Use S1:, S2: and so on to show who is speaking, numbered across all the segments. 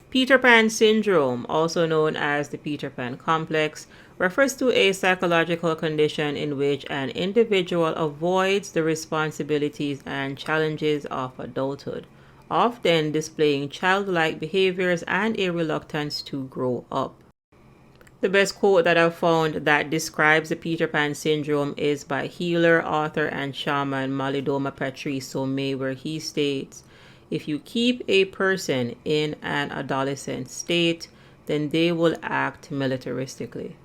S1: Peter Pan syndrome, also known as the Peter Pan complex, refers to a psychological condition in which an individual avoids the responsibilities and challenges of adulthood, often displaying childlike behaviors and a reluctance to grow up. The best quote that I've found that describes the Peter Pan syndrome is by healer, author, and shaman Malidoma Patrice Somé, where he states, "If you keep a person in an adolescent state, then they will act militaristically."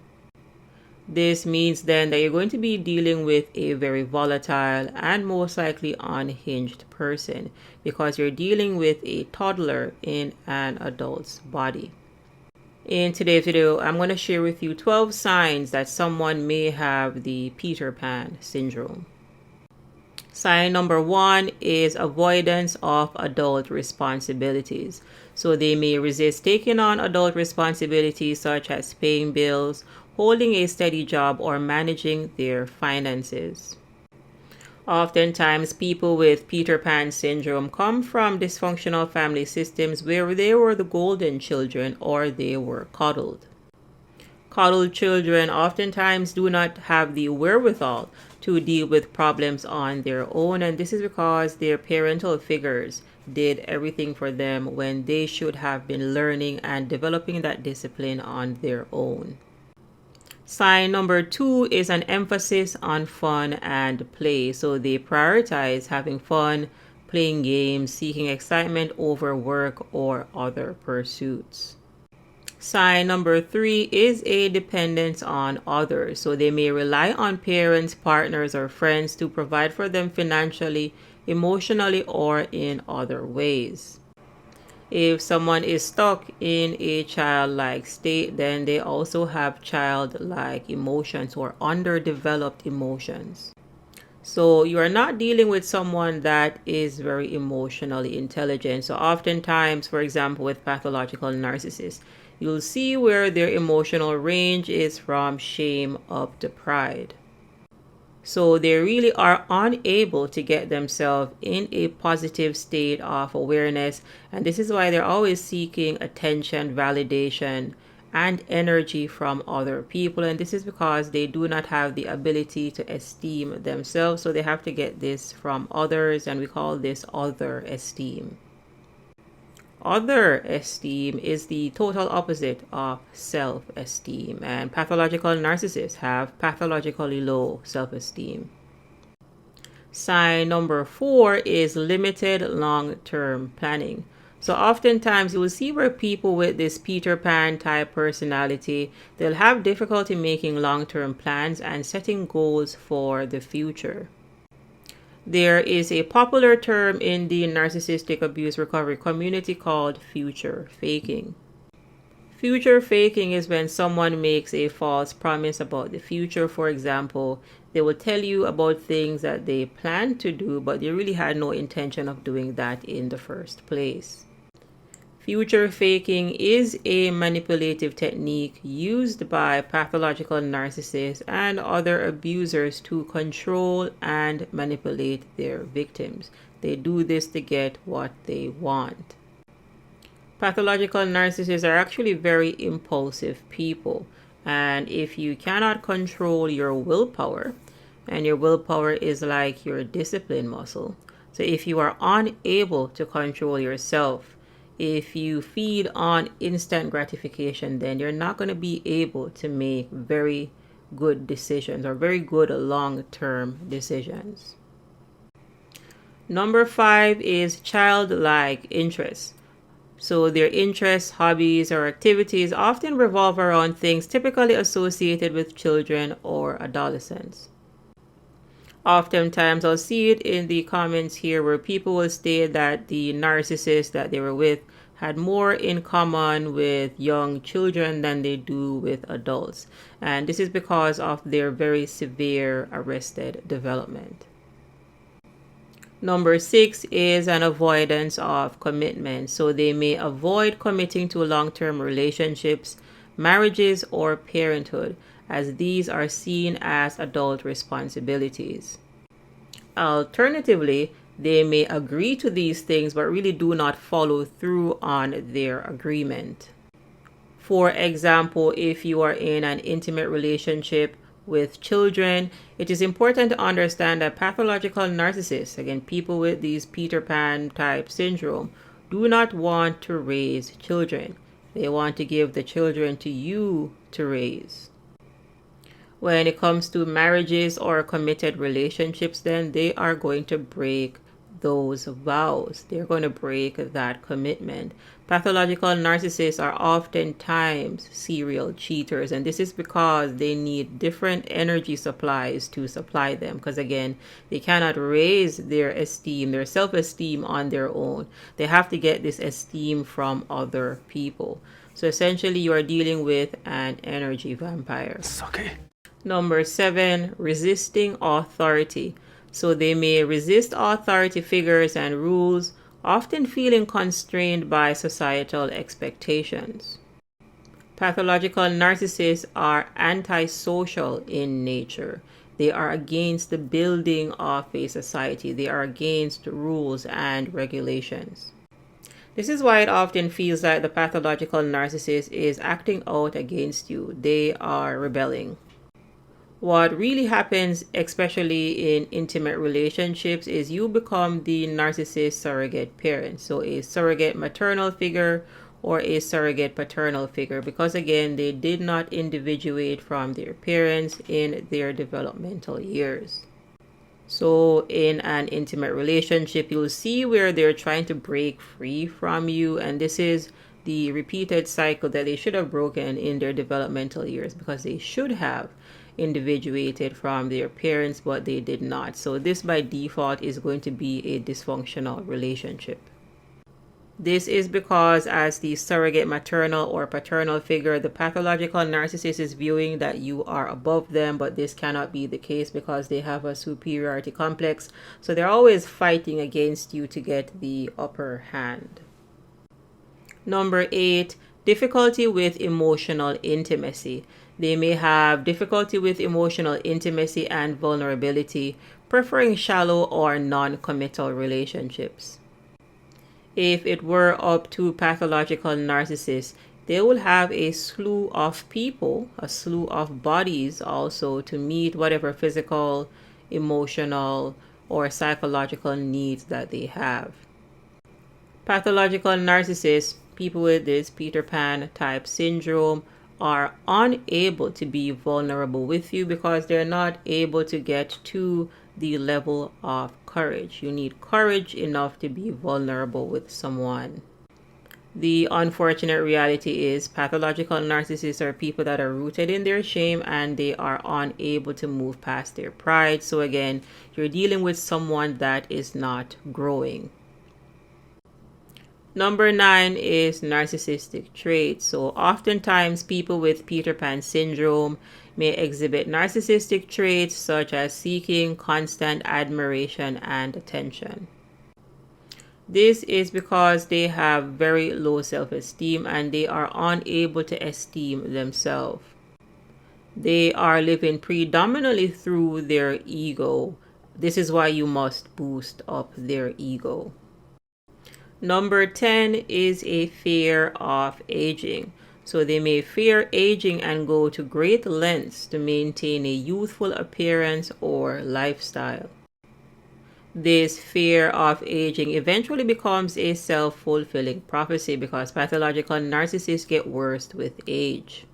S1: This means then that you're going to be dealing with a very volatile and most likely unhinged person because you're dealing with a toddler in an adult's body. In today's video, I'm going to share with you 12 signs that someone may have the Peter Pan syndrome. Sign number 1 is avoidance of adult responsibilities. So they may resist taking on adult responsibilities such as paying bills, holding a steady job, or managing their finances. Oftentimes, people with Peter Pan syndrome come from dysfunctional family systems where they were the golden children or they were coddled. Coddled children oftentimes do not have the wherewithal to deal with problems on their own, and this is because their parental figures did everything for them when they should have been learning and developing that discipline on their own. Sign number 2 is an emphasis on fun and play. So they prioritize having fun, playing games, seeking excitement over work or other pursuits. Sign number 3 is a dependence on others. So they may rely on parents, partners, or friends to provide for them financially, emotionally, or in other ways. If someone is stuck in a childlike state, then they also have childlike emotions or underdeveloped emotions. So you are not dealing with someone that is very emotionally intelligent. So oftentimes, for example, with pathological narcissists, you'll see where their emotional range is from shame up to pride. So they really are unable to get themselves in a positive state of awareness. And this is why they're always seeking attention, validation, and energy from other people. And this is because they do not have the ability to esteem themselves. So they have to get this from others. And we call this other esteem. Other esteem is the total opposite of self-esteem, and pathological narcissists have pathologically low self-esteem. Sign number 4 is limited long-term planning. So oftentimes you will see where people with this Peter Pan type personality, they'll have difficulty making long-term plans and setting goals for the future. There is a popular term in the narcissistic abuse recovery community called future faking. Future faking is when someone makes a false promise about the future. For example, they will tell you about things that they plan to do, but they really had no intention of doing that in the first place. Future faking is a manipulative technique used by pathological narcissists and other abusers to control and manipulate their victims. They do this to get what they want. Pathological narcissists are actually very impulsive people. And if you cannot control your willpower, and your willpower is like your discipline muscle. So if you are unable to control yourself, if you feed on instant gratification, then you're not going to be able to make very good decisions or very good long-term decisions. Number 5 is childlike interests. So their interests, hobbies, or activities often revolve around things typically associated with children or adolescents. Oftentimes, I'll see it in the comments here where people will state that the narcissist that they were with had more in common with young children than they do with adults. And this is because of their very severe arrested development. Number 6 is an avoidance of commitment. So they may avoid committing to long-term relationships, marriages, or parenthood, as these are seen as adult responsibilities. Alternatively, They may agree to these things, but really do not follow through on their agreement. For example, if you are in an intimate relationship with children, it is important to understand that pathological narcissists, again, people with these Peter Pan type syndrome, do not want to raise children. They want to give the children to you to raise. When it comes to marriages or committed relationships, then they are going to break those vows. They're going to break that commitment. Pathological narcissists are oftentimes serial cheaters, and this is because they need different energy supplies to supply them. Because again, they cannot raise their esteem, their self-esteem on their own. They have to get this esteem from other people. So essentially, you are dealing with an energy vampire.
S2: It's okay.
S1: Number 7, resisting authority. So they may resist authority figures and rules, often feeling constrained by societal expectations. Pathological narcissists are antisocial in nature. They are against the building of a society. They are against rules and regulations. This is why it often feels like the pathological narcissist is acting out against you. They are rebelling. What really happens, especially in intimate relationships, is you become the narcissist surrogate parent. So a surrogate maternal figure or a surrogate paternal figure, because again, they did not individuate from their parents in their developmental years. So in an intimate relationship, you'll see where they're trying to break free from you, and this is the repeated cycle that they should have broken in their developmental years, because they should have individuated from their parents, but they did not. So this by default is going to be a dysfunctional relationship. This is because as the surrogate maternal or paternal figure, the pathological narcissist is viewing that you are above them, but this cannot be the case because they have a superiority complex. So they're always fighting against you to get the upper hand. Number 8, difficulty with emotional intimacy. They may have difficulty with emotional intimacy and vulnerability, preferring shallow or non-committal relationships. If it were up to pathological narcissists, they will have a slew of people, a slew of bodies also to meet whatever physical, emotional, or psychological needs that they have. Pathological narcissists, people with this Peter Pan type syndrome, are unable to be vulnerable with you because they're not able to get to the level of courage. You need courage enough to be vulnerable with someone. The unfortunate reality is pathological narcissists are people that are rooted in their shame and they are unable to move past their pride. So again, you're dealing with someone that is not growing. Number 9 is narcissistic traits. So oftentimes people with Peter Pan syndrome may exhibit narcissistic traits such as seeking constant admiration and attention. This is because they have very low self-esteem and they are unable to esteem themselves. They are living predominantly through their ego. This is why you must boost up their ego. Number 10 is a fear of aging. So they may fear aging and go to great lengths to maintain a youthful appearance or lifestyle. This fear of aging eventually becomes a self-fulfilling prophecy because pathological narcissists get worse with age.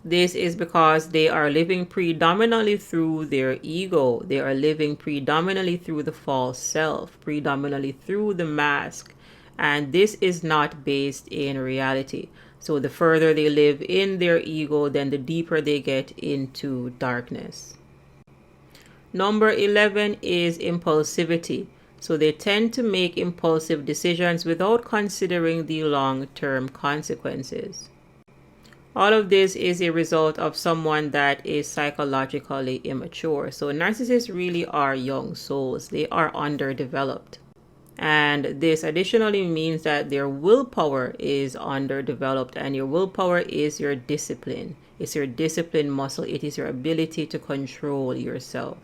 S1: This is because they are living predominantly through their ego. They are living predominantly through the false self, predominantly through the mask. And this is not based in reality. So the further they live in their ego, then the deeper they get into darkness. Number 11 is impulsivity. So they tend to make impulsive decisions without considering the long-term consequences. All of this is a result of someone that is psychologically immature. So narcissists really are young souls. They are underdeveloped. And this additionally means that their willpower is underdeveloped, and your willpower is your discipline. It's your discipline muscle. It is your ability to control yourself.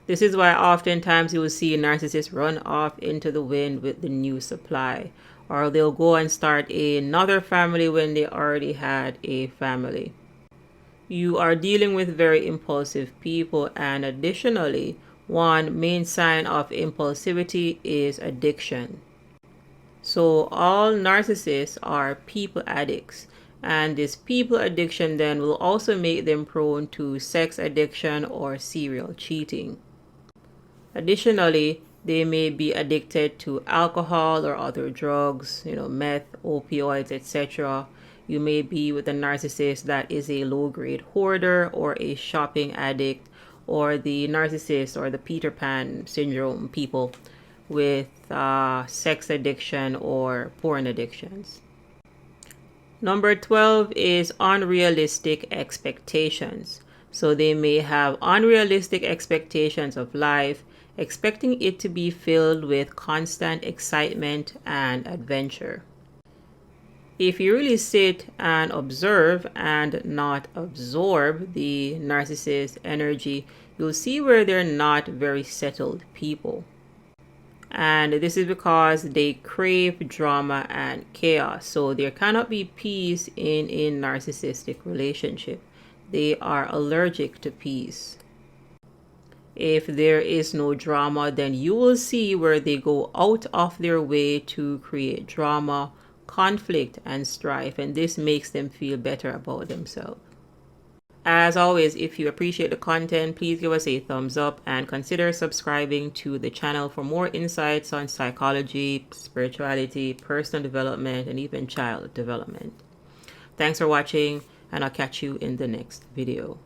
S1: This is why oftentimes you will see narcissists run off into the wind with the new supply, or they'll go and start another family when they already had a family. You are dealing with very impulsive people, and additionally, one main sign of impulsivity is addiction. So all narcissists are people addicts, and this people addiction then will also make them prone to sex addiction or serial cheating. Additionally, they may be addicted to alcohol or other drugs, meth, opioids, etc. You may be with a narcissist that is a low-grade hoarder or a shopping addict, or the narcissist or the Peter Pan syndrome people with sex addiction or porn addictions. Number 12 is unrealistic expectations. So they may have unrealistic expectations of life, expecting it to be filled with constant excitement and adventure. If you really sit and observe and not absorb the narcissist energy, you'll see where they're not very settled people. And this is because they crave drama and chaos. So there cannot be peace in a narcissistic relationship. They are allergic to peace. If there is no drama, then you will see where they go out of their way to create drama, conflict, and strife. And this makes them feel better about themselves. As always, if you appreciate the content, please give us a thumbs up and consider subscribing to the channel for more insights on psychology, spirituality, personal development, and even child development. Thanks for watching, and I'll catch you in the next video.